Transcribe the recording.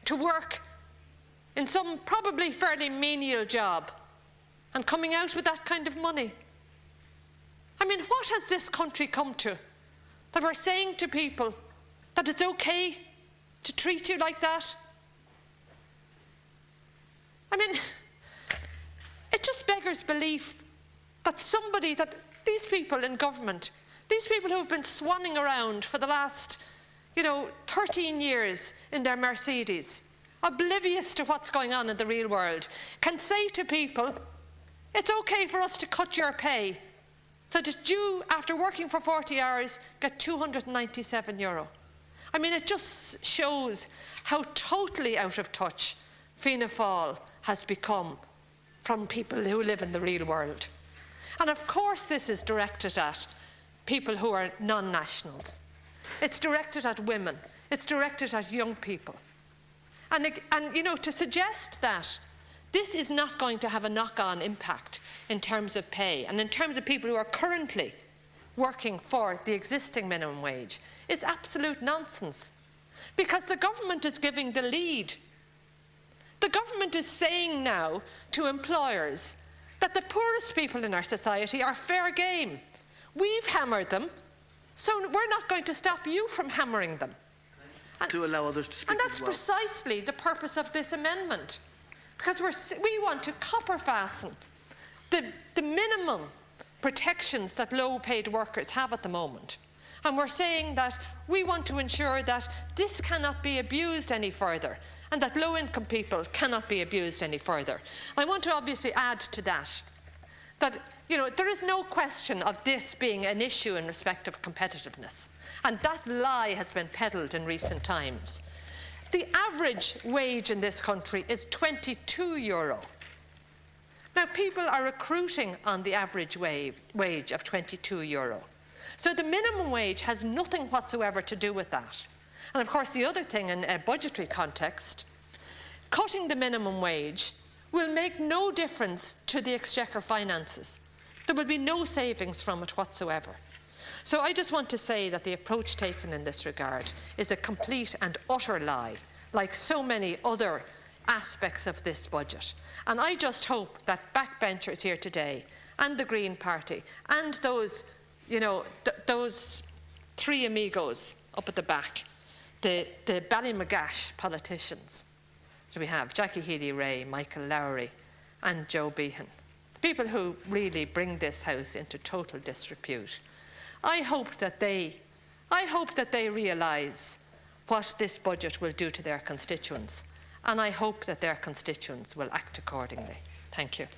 to work in some probably fairly menial job and coming out with that kind of money. I mean, what has this country come to? That we're saying to people that it's okay to treat you like that? I mean, it just beggars belief that these people in government, these people who have been swanning around for the last, 13 years in their Mercedes, oblivious to what's going on in the real world, can say to people, it's okay for us to cut your pay so that you, after working for 40 hours, get €297. I mean, it just shows how totally out of touch Fianna Fáil has become from people who live in the real world. And of course this is directed at people who are non-nationals. It's directed at women. It's directed at young people. And to suggest that this is not going to have a knock-on impact in terms of pay and in terms of people who are currently working for the existing minimum wage is absolute nonsense. Because the government is giving the lead. The government is saying now to employers that the poorest people in our society are fair game. We've hammered them, so we're not going to stop you from hammering them. To allow others to speak. And that's precisely the purpose of this amendment. Because we want to copper fasten the minimum protections that low-paid workers have at the moment. And we're saying that we want to ensure that this cannot be abused any further and that low-income people cannot be abused any further. I want to obviously add to that there is no question of this being an issue in respect of competitiveness. And that lie has been peddled in recent times. The average wage in this country is €22. Now, people are recruiting on the average wage of €22. So the minimum wage has nothing whatsoever to do with that. And of course, the other thing in a budgetary context, cutting the minimum wage will make no difference to the Exchequer finances. There will be no savings from it whatsoever. So I just want to say that the approach taken in this regard is a complete and utter lie, like so many other aspects of this budget. And I just hope that backbenchers here today, and the Green Party, and those, those three amigos up at the back, the Ballymagash politicians, so we have Jackie Healy-Rae, Michael Lowry, and Joe Behan, the people who really bring this House into total disrepute. I hope that they realise what this budget will do to their constituents, and I hope that their constituents will act accordingly. Thank you.